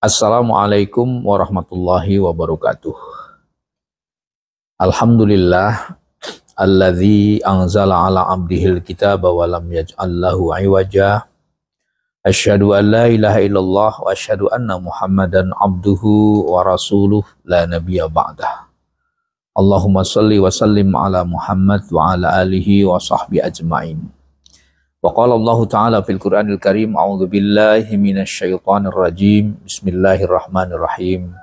Assalamualaikum warahmatullahi wabarakatuh. Alhamdulillah alladzi anzala ala abdihil kitaba wa lam yaj'al lahu iwaja. Asyhadu an la ilaha illallah wa asyhadu anna Muhammadan abduhu wa rasuluh la nabiyya ba'dah. Allahumma shalli wa sallim ala Muhammad wa ala alihi wa sahbihi ajma'in. Wa qala Allah Ta'ala fil Qur'anil Karim, a'udzu billahi minasy syaithanir rajim. Bismillahirrahmanirrahim.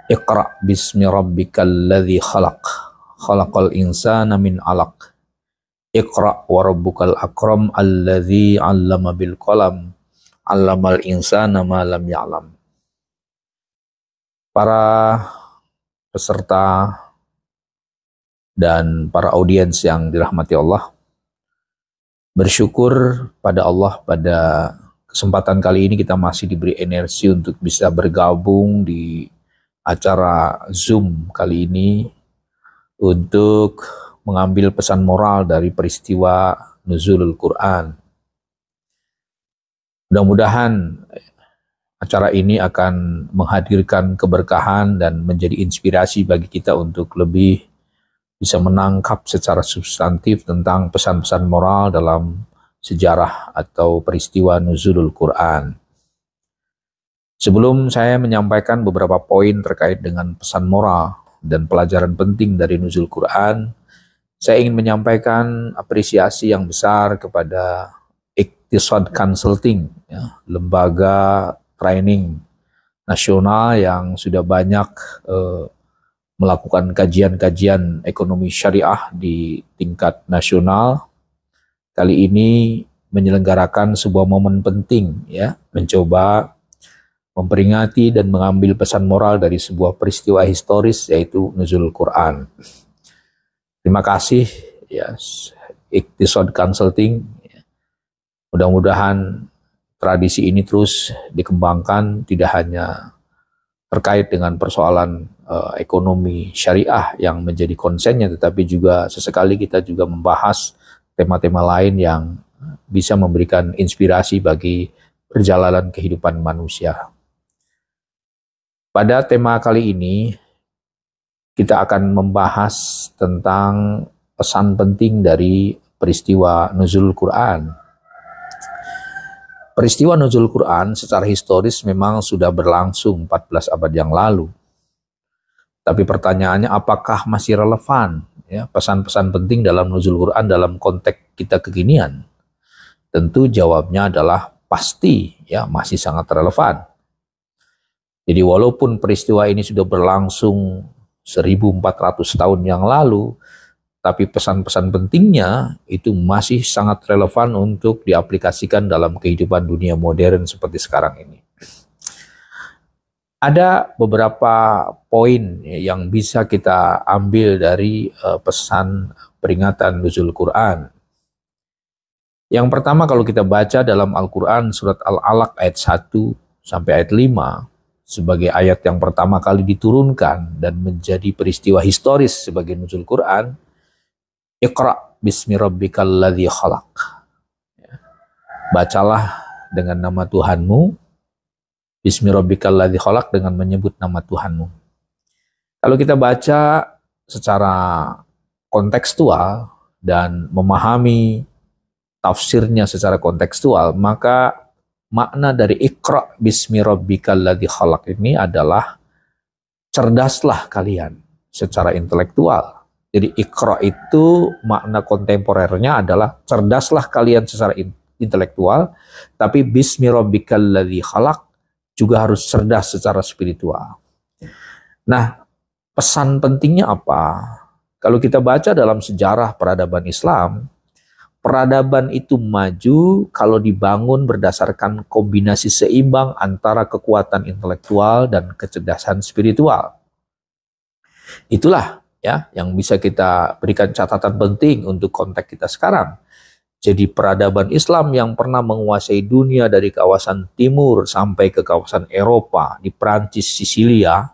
Iqra bismi rabbikal ladzi khalaq. Khalaqal insana min 'alaq. Iqra wa rabbukal akram alladzi 'allama bil qalam. 'Allamal insana ma lam ya'lam. Para peserta dan para audiens yang dirahmati Allah, bersyukur pada Allah pada kesempatan kali ini kita masih diberi energi untuk bisa bergabung di acara Zoom kali ini untuk mengambil pesan moral dari peristiwa nuzulul Quran. Mudah-mudahan acara ini akan menghadirkan keberkahan dan menjadi inspirasi bagi kita untuk lebih bisa menangkap secara substantif tentang pesan-pesan moral dalam sejarah atau peristiwa nuzulul Quran. Sebelum saya menyampaikan beberapa poin terkait dengan pesan moral dan pelajaran penting dari nuzul Quran, saya ingin menyampaikan apresiasi yang besar kepada Iqtisad Consulting, lembaga training nasional yang sudah banyak melakukan kajian-kajian ekonomi syariah di tingkat nasional. Kali ini menyelenggarakan sebuah momen penting, mencoba memperingati dan mengambil pesan moral dari sebuah peristiwa historis, yaitu nuzul Quran. Terima kasih Iqtisad Consulting. Mudah-mudahan tradisi ini terus dikembangkan, tidak hanya terkait dengan persoalan ekonomi syariah yang menjadi konsennya, tetapi juga sesekali kita juga membahas tema-tema lain yang bisa memberikan inspirasi bagi perjalanan kehidupan manusia. Pada tema kali ini, kita akan membahas tentang pesan penting dari peristiwa nuzul Quran. Peristiwa nuzul Quran secara historis memang sudah berlangsung 14 abad yang lalu. Tapi pertanyaannya, apakah masih relevan pesan-pesan penting dalam nuzul Quran dalam konteks kita kekinian? Tentu jawabnya adalah pasti, masih sangat relevan. Jadi walaupun peristiwa ini sudah berlangsung 1400 tahun yang lalu, tapi pesan-pesan pentingnya itu masih sangat relevan untuk diaplikasikan dalam kehidupan dunia modern seperti sekarang ini. Ada beberapa poin yang bisa kita ambil dari pesan peringatan nuzul Quran. Yang pertama, kalau kita baca dalam Al-Quran surat Al-Alaq ayat 1 sampai ayat 5, sebagai ayat yang pertama kali diturunkan dan menjadi peristiwa historis sebagai nuzul Quran, Iqra bismi rabbikal ladzi khalaq. Bacalah dengan nama Tuhanmu. Bismi rabbikal ladzi khalaq, dengan menyebut nama Tuhanmu. Kalau kita baca secara kontekstual dan memahami tafsirnya secara kontekstual, maka makna dari Iqra bismi rabbikal ladzi khalaq ini adalah cerdaslah kalian secara intelektual. Jadi Iqra itu makna kontemporernya adalah cerdaslah kalian secara intelektual, tapi bismi rabbikal ladzi khalaq juga harus cerdas secara spiritual. Nah, pesan pentingnya apa? Kalau kita baca dalam sejarah peradaban Islam, peradaban itu maju kalau dibangun berdasarkan kombinasi seimbang antara kekuatan intelektual dan kecerdasan spiritual. Itulah yang bisa kita berikan catatan penting untuk konteks kita sekarang. Jadi peradaban Islam yang pernah menguasai dunia dari kawasan timur sampai ke kawasan Eropa, di Prancis, Sisilia,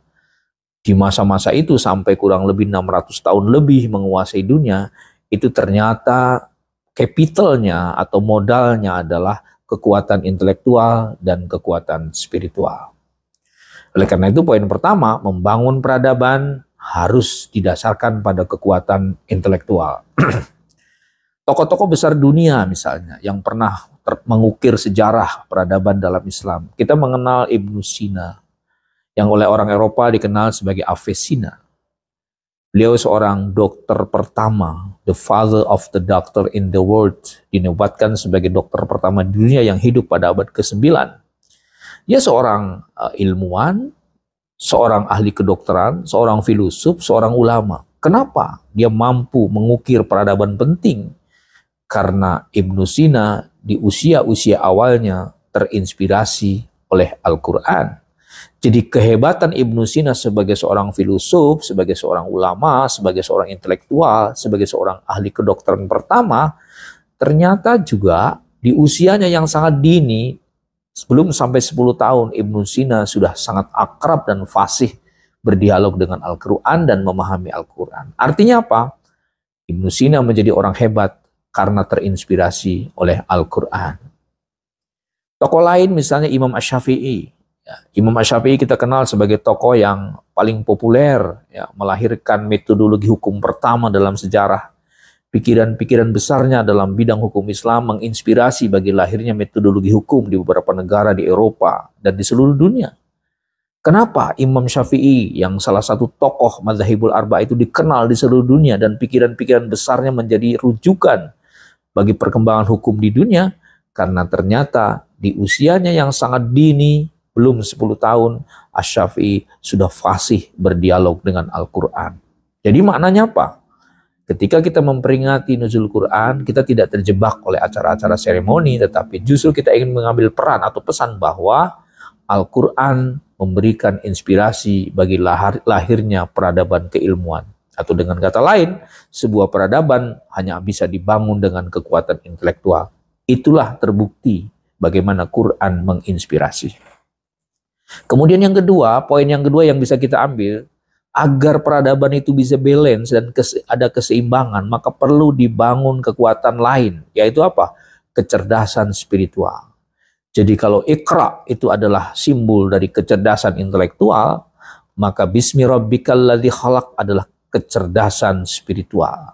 di masa-masa itu sampai kurang lebih 600 tahun lebih menguasai dunia, itu ternyata capitalnya atau modalnya adalah kekuatan intelektual dan kekuatan spiritual. Oleh karena itu poin pertama, membangun peradaban harus didasarkan pada kekuatan intelektual. Tokoh-tokoh besar dunia misalnya yang pernah mengukir sejarah peradaban dalam Islam. Kita mengenal Ibnu Sina, yang oleh orang Eropa dikenal sebagai Avicenna. Beliau seorang dokter pertama, the father of the doctor in the world, dinobatkan sebagai dokter pertama di dunia yang hidup pada abad ke-9. Dia seorang ilmuwan, seorang ahli kedokteran, seorang filosof, seorang ulama. Kenapa dia mampu mengukir peradaban penting? Karena Ibnu Sina di usia-usia awalnya terinspirasi oleh Al-Quran. Jadi kehebatan Ibnu Sina sebagai seorang filosof, sebagai seorang ulama, sebagai seorang intelektual, sebagai seorang ahli kedokteran pertama, ternyata juga di usianya yang sangat dini, sebelum sampai 10 tahun, Ibnu Sina sudah sangat akrab dan fasih berdialog dengan Al-Quran dan memahami Al-Quran. Artinya apa? Ibnu Sina menjadi orang hebat karena terinspirasi oleh Al-Quran. Tokoh lain misalnya Imam Asy-Syafi'i. Imam Asy-Syafi'i kita kenal sebagai tokoh yang paling populer, melahirkan metodologi hukum pertama dalam sejarah. Pikiran-pikiran besarnya dalam bidang hukum Islam menginspirasi bagi lahirnya metodologi hukum di beberapa negara di Eropa dan di seluruh dunia. Kenapa Imam Syafi'i yang salah satu tokoh Madzhabul Arba' itu dikenal di seluruh dunia dan pikiran-pikiran besarnya menjadi rujukan bagi perkembangan hukum di dunia? Karena ternyata di usianya yang sangat dini, belum 10 tahun, Asy-Syafi'i sudah fasih berdialog dengan Al-Quran. Jadi maknanya apa? Ketika kita memperingati nuzul Quran, kita tidak terjebak oleh acara-acara seremoni, tetapi justru kita ingin mengambil peran atau pesan bahwa Al-Quran memberikan inspirasi bagi lahirnya peradaban keilmuan. Atau dengan kata lain, sebuah peradaban hanya bisa dibangun dengan kekuatan intelektual. Itulah terbukti bagaimana Quran menginspirasi. Kemudian yang kedua, poin yang kedua yang bisa kita ambil, agar peradaban itu bisa balance dan ada keseimbangan, maka perlu dibangun kekuatan lain, yaitu apa? Kecerdasan spiritual. Jadi kalau Iqra itu adalah simbol dari kecerdasan intelektual, maka Bismi Rabbikal Ladzi Khalaq adalah kecerdasan spiritual.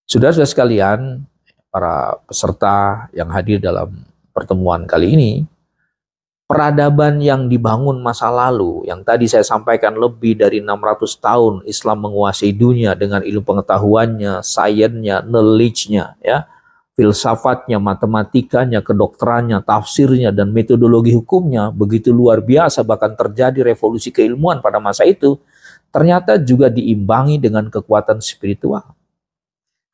Saudara-saudara sekalian, para peserta yang hadir dalam pertemuan kali ini, peradaban yang dibangun masa lalu, yang tadi saya sampaikan lebih dari 600 tahun Islam menguasai dunia dengan ilmu pengetahuannya, sainsnya, knowledge-nya, ya, filsafatnya, matematikanya, kedokterannya, tafsirnya, dan metodologi hukumnya begitu luar biasa, bahkan terjadi revolusi keilmuan pada masa itu, ternyata juga diimbangi dengan kekuatan spiritual.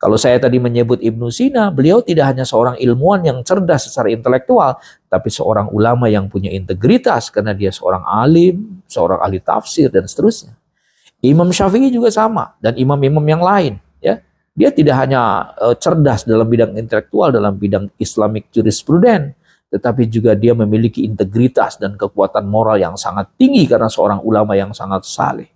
Kalau saya tadi menyebut Ibnu Sina, beliau tidak hanya seorang ilmuwan yang cerdas secara intelektual, tapi seorang ulama yang punya integritas karena dia seorang alim, seorang ahli tafsir, dan seterusnya. Imam Syafi'i juga sama, dan imam-imam yang lain, ya. Dia tidak hanya cerdas dalam bidang intelektual, dalam bidang Islamic jurisprudence, tetapi juga dia memiliki integritas dan kekuatan moral yang sangat tinggi karena seorang ulama yang sangat saleh.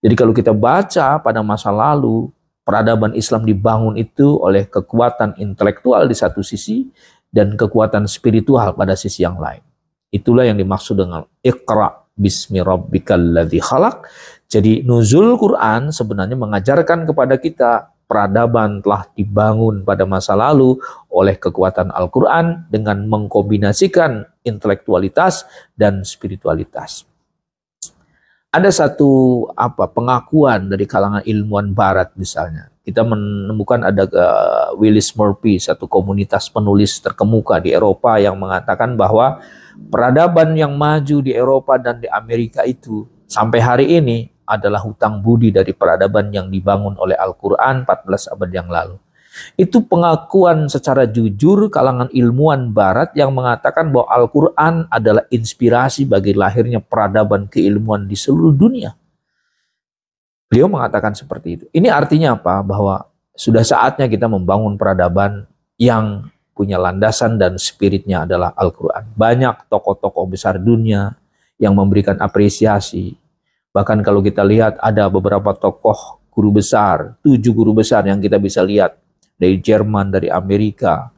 Jadi kalau kita baca pada masa lalu, peradaban Islam dibangun itu oleh kekuatan intelektual di satu sisi dan kekuatan spiritual pada sisi yang lain. Itulah yang dimaksud dengan Iqra Bismi Rabbikal Ladzi Khalaq. Jadi nuzul Quran sebenarnya mengajarkan kepada kita peradaban telah dibangun pada masa lalu oleh kekuatan Al-Quran dengan mengkombinasikan intelektualitas dan spiritualitas. Ada satu pengakuan dari kalangan ilmuwan barat misalnya. Kita menemukan ada Willis Murphy, satu komunitas penulis terkemuka di Eropa yang mengatakan bahwa peradaban yang maju di Eropa dan di Amerika itu sampai hari ini adalah hutang budi dari peradaban yang dibangun oleh Al-Quran 14 abad yang lalu. Itu pengakuan secara jujur kalangan ilmuwan barat yang mengatakan bahwa Al-Quran adalah inspirasi bagi lahirnya peradaban keilmuan di seluruh dunia. Beliau mengatakan seperti itu. Ini artinya apa? Bahwa sudah saatnya kita membangun peradaban yang punya landasan dan spiritnya adalah Al-Quran. Banyak tokoh-tokoh besar dunia yang memberikan apresiasi. Bahkan kalau kita lihat ada beberapa tokoh guru besar, 7 guru besar yang kita bisa lihat. Dari Jerman, dari Amerika,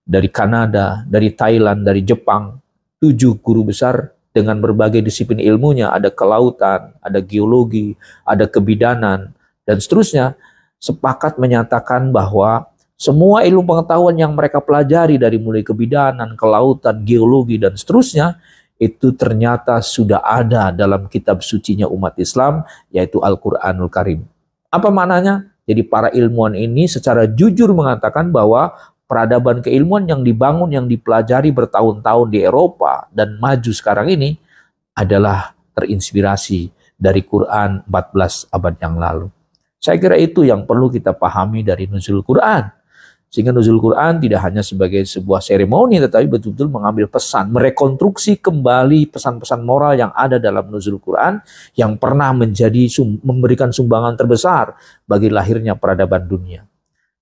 dari Kanada, dari Thailand, dari Jepang. 7 guru besar dengan berbagai disiplin ilmunya, ada kelautan, ada geologi, ada kebidanan, dan seterusnya, sepakat menyatakan bahwa semua ilmu pengetahuan yang mereka pelajari dari mulai kebidanan, kelautan, geologi, dan seterusnya, itu ternyata sudah ada dalam kitab sucinya umat Islam, yaitu Al-Quranul Karim. Apa maknanya? Jadi para ilmuwan ini secara jujur mengatakan bahwa peradaban keilmuan yang dibangun, yang dipelajari bertahun-tahun di Eropa dan maju sekarang ini adalah terinspirasi dari Quran 14 abad yang lalu. Saya kira itu yang perlu kita pahami dari nuzul Quran. Sehingga nuzul Quran tidak hanya sebagai sebuah seremoni, tetapi betul-betul mengambil pesan, merekonstruksi kembali pesan-pesan moral yang ada dalam nuzul Quran yang pernah memberikan sumbangan terbesar bagi lahirnya peradaban dunia.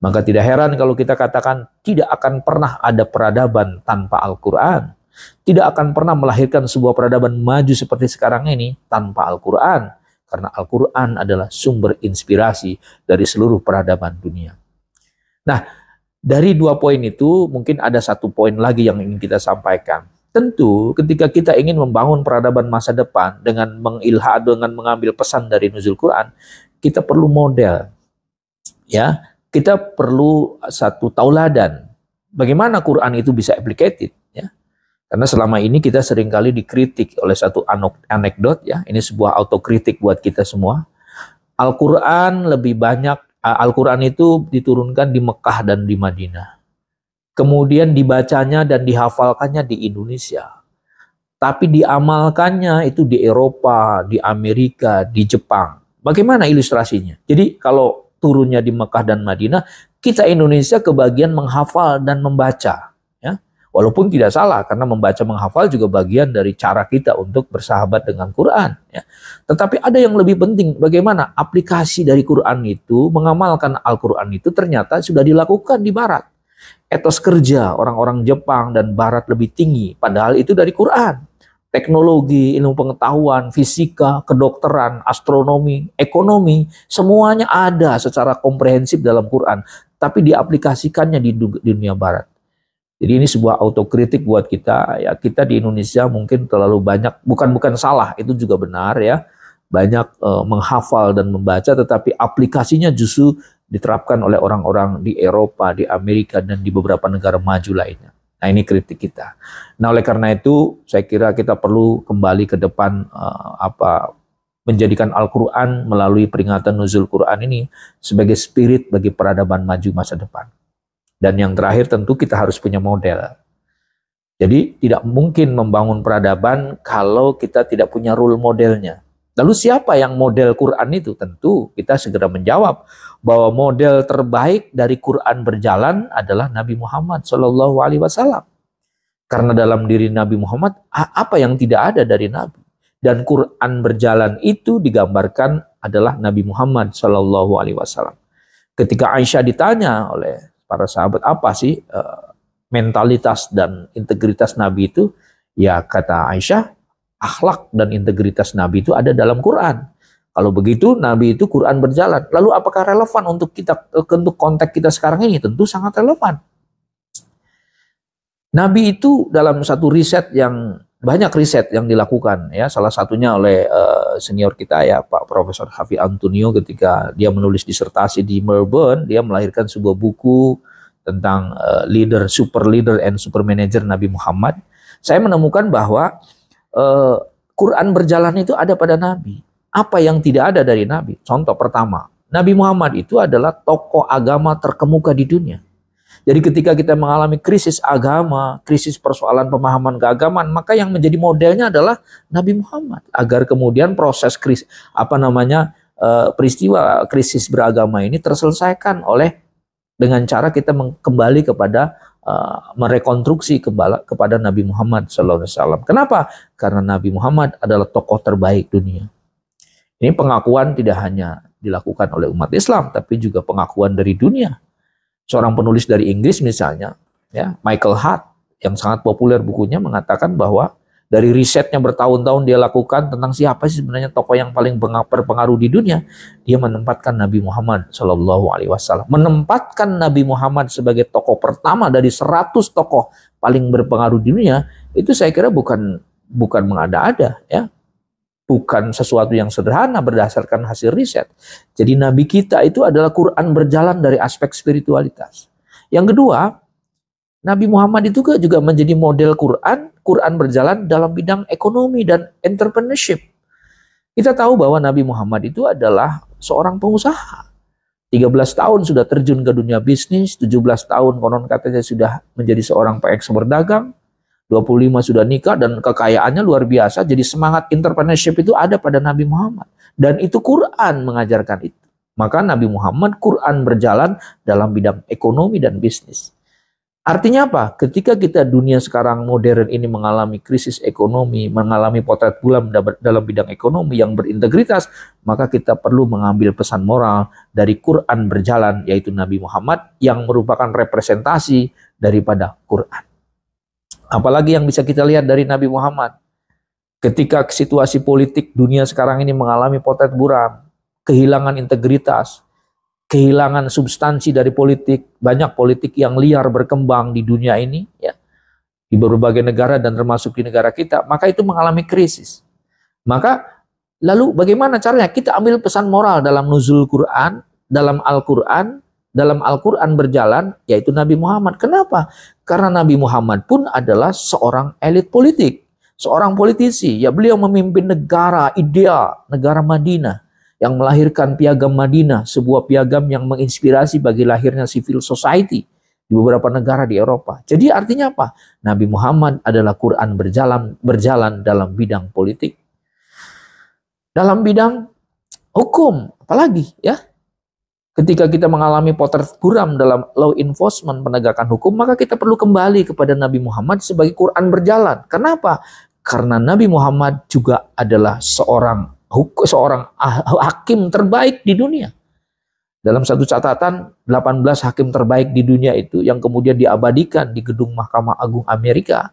Maka tidak heran kalau kita katakan tidak akan pernah ada peradaban tanpa Al-Quran. Tidak akan pernah melahirkan sebuah peradaban maju seperti sekarang ini tanpa Al-Quran. Karena Al-Quran adalah sumber inspirasi dari seluruh peradaban dunia. Nah, dari dua poin itu mungkin ada satu poin lagi yang ingin kita sampaikan. Tentu ketika kita ingin membangun peradaban masa depan dengan mengambil pesan dari nuzul Quran, kita perlu model. Ya, kita perlu satu tauladan. Bagaimana Quran itu bisa applicated, ya. Karena selama ini kita seringkali dikritik oleh satu anekdot, ya. Ini sebuah autokritik buat kita semua. Al-Quran lebih banyak Al-Quran itu diturunkan di Mekah dan di Madinah. Kemudian dibacanya dan dihafalkannya di Indonesia. Tapi diamalkannya itu di Eropa, di Amerika, di Jepang. Bagaimana ilustrasinya? Jadi kalau turunnya di Mekah dan Madinah, kita Indonesia kebagian menghafal dan membaca. Ya. Walaupun tidak salah, karena membaca menghafal juga bagian dari cara kita untuk bersahabat dengan Quran. Ya. Tetapi ada yang lebih penting, bagaimana aplikasi dari Quran itu, mengamalkan Al-Quran itu ternyata sudah dilakukan di Barat. Etos kerja orang-orang Jepang dan Barat lebih tinggi, padahal itu dari Quran. Teknologi, ilmu pengetahuan, fisika, kedokteran, astronomi, ekonomi, semuanya ada secara komprehensif dalam Quran, tapi diaplikasikannya di dunia Barat. Jadi ini sebuah autokritik buat kita, ya. Kita di Indonesia mungkin terlalu banyak, bukan salah, itu juga benar, ya. Banyak menghafal dan membaca, tetapi aplikasinya justru diterapkan oleh orang-orang di Eropa, di Amerika, dan di beberapa negara maju lainnya. Nah, ini kritik kita. Nah, oleh karena itu, saya kira kita perlu kembali ke depan menjadikan Al-Quran melalui peringatan nuzul Quran ini sebagai spirit bagi peradaban maju masa depan. Dan yang terakhir tentu kita harus punya model. Jadi tidak mungkin membangun peradaban kalau kita tidak punya role modelnya. Lalu siapa yang model Quran itu? Tentu kita segera menjawab bahwa model terbaik dari Quran berjalan adalah Nabi Muhammad SAW. Karena dalam diri Nabi Muhammad apa yang tidak ada dari Nabi. Dan Quran berjalan itu digambarkan adalah Nabi Muhammad SAW. Ketika Aisyah ditanya oleh para sahabat, apa sih mentalitas dan integritas Nabi itu? Ya, kata Aisyah, akhlak dan integritas Nabi itu ada dalam Quran. Kalau begitu, Nabi itu Quran berjalan. Lalu apakah relevan untuk konteks kita sekarang ini? Tentu sangat relevan. Nabi itu dalam satu riset yang banyak riset yang dilakukan, ya, salah satunya oleh senior kita, ya, Pak Profesor Hafi Antonio, ketika dia menulis disertasi di Melbourne, dia melahirkan sebuah buku tentang super leader and super manager Nabi Muhammad. Saya menemukan bahwa Quran berjalan itu ada pada Nabi. Apa yang tidak ada dari Nabi? Contoh pertama, Nabi Muhammad itu adalah tokoh agama terkemuka di dunia. Jadi ketika kita mengalami krisis agama, krisis persoalan pemahaman keagamaan, maka yang menjadi modelnya adalah Nabi Muhammad. Agar kemudian proses peristiwa krisis beragama ini terselesaikan dengan cara kita kembali kepada merekonstruksi kepada Nabi Muhammad SAW. Kenapa? Karena Nabi Muhammad adalah tokoh terbaik dunia. Ini pengakuan tidak hanya dilakukan oleh umat Islam, tapi juga pengakuan dari dunia. Seorang penulis dari Inggris misalnya, ya, Michael Hart, yang sangat populer bukunya, mengatakan bahwa dari risetnya bertahun-tahun dia lakukan tentang siapa sih sebenarnya tokoh yang paling berpengaruh di dunia, dia menempatkan Nabi Muhammad SAW. Menempatkan Nabi Muhammad sebagai tokoh pertama dari 100 tokoh paling berpengaruh di dunia, itu saya kira bukan bukan mengada-ada, ya. Bukan sesuatu yang sederhana berdasarkan hasil riset. Jadi nabi kita itu adalah Quran berjalan dari aspek spiritualitas. Yang kedua, Nabi Muhammad itu juga menjadi model Quran berjalan dalam bidang ekonomi dan entrepreneurship. Kita tahu bahwa Nabi Muhammad itu adalah seorang pengusaha. 13 tahun sudah terjun ke dunia bisnis, 17 tahun konon katanya sudah menjadi seorang pengekspor dagang, 25 sudah nikah dan kekayaannya luar biasa. Jadi semangat entrepreneurship itu ada pada Nabi Muhammad. Dan itu Quran mengajarkan itu. Maka Nabi Muhammad Quran berjalan dalam bidang ekonomi dan bisnis. Artinya apa? Ketika kita dunia sekarang modern ini mengalami krisis ekonomi, mengalami potret buram dalam bidang ekonomi yang berintegritas, maka kita perlu mengambil pesan moral dari Quran berjalan, yaitu Nabi Muhammad yang merupakan representasi daripada Quran. Apalagi yang bisa kita lihat dari Nabi Muhammad. Ketika situasi politik dunia sekarang ini mengalami potret buram, kehilangan integritas, kehilangan substansi dari politik, banyak politik yang liar berkembang di dunia ini, ya, di berbagai negara dan termasuk di negara kita, maka itu mengalami krisis. Maka lalu bagaimana caranya? Kita ambil pesan moral dalam nuzul Quran, dalam Al-Quran berjalan, yaitu Nabi Muhammad. Kenapa? Karena Nabi Muhammad pun adalah seorang elit politik, seorang politisi. Ya, beliau memimpin negara ideal, negara Madinah, yang melahirkan piagam Madinah, sebuah piagam yang menginspirasi bagi lahirnya civil society di beberapa negara di Eropa. Jadi artinya apa? Nabi Muhammad adalah Quran berjalan dalam bidang politik, dalam bidang hukum, apalagi ya. Ketika kita mengalami potret buram dalam law enforcement, penegakan hukum, maka kita perlu kembali kepada Nabi Muhammad sebagai Quran berjalan. Kenapa? Karena Nabi Muhammad juga adalah seorang hakim terbaik di dunia. Dalam satu catatan, 18 hakim terbaik di dunia itu yang kemudian diabadikan di gedung Mahkamah Agung Amerika,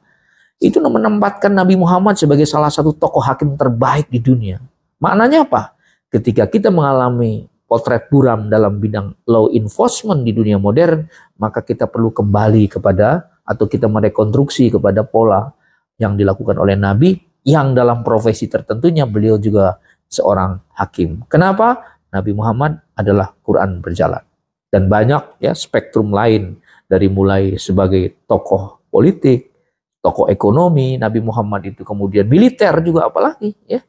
itu menempatkan Nabi Muhammad sebagai salah satu tokoh hakim terbaik di dunia. Maknanya apa? Ketika kita mengalami potret buram dalam bidang law enforcement di dunia modern, maka kita perlu kembali kepada, atau kita merekonstruksi kepada pola yang dilakukan oleh Nabi, yang dalam profesi tertentunya beliau juga seorang hakim. Kenapa? Nabi Muhammad adalah Quran berjalan. Dan banyak ya spektrum lain, dari mulai sebagai tokoh politik, tokoh ekonomi, Nabi Muhammad itu kemudian militer juga, apalagi ya.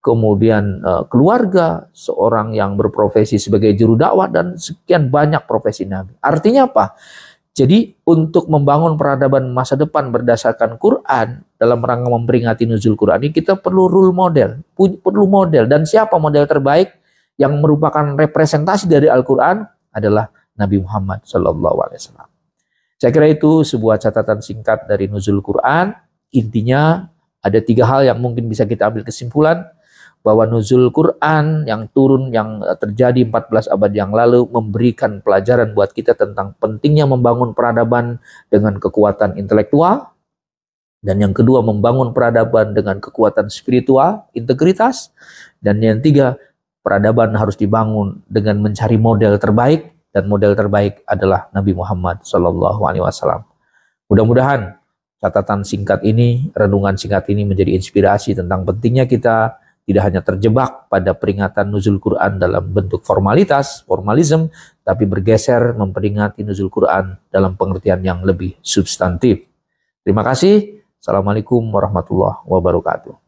Kemudian keluarga, seorang yang berprofesi sebagai juru dakwah, dan sekian banyak profesi Nabi. Artinya apa? Jadi untuk membangun peradaban masa depan berdasarkan Quran, dalam rangka memperingati nuzul Quran ini, kita perlu role model, perlu model. Dan siapa model terbaik yang merupakan representasi dari Al-Quran adalah Nabi Muhammad SAW. Saya kira itu sebuah catatan singkat dari nuzul Quran. Intinya ada 3 hal yang mungkin bisa kita ambil kesimpulan, bahwa nuzul Quran yang turun, yang terjadi 14 abad yang lalu, memberikan pelajaran buat kita tentang pentingnya membangun peradaban dengan kekuatan intelektual. Dan yang kedua, membangun peradaban dengan kekuatan spiritual, integritas. Dan yang 3, peradaban harus dibangun dengan mencari model terbaik, dan model terbaik adalah Nabi Muhammad SAW. Mudah-mudahan catatan singkat ini, renungan singkat ini menjadi inspirasi tentang pentingnya kita tidak hanya terjebak pada peringatan nuzul Quran dalam bentuk formalisme, tapi bergeser memperingati nuzul Quran dalam pengertian yang lebih substantif. Terima kasih. Assalamualaikum warahmatullahi wabarakatuh.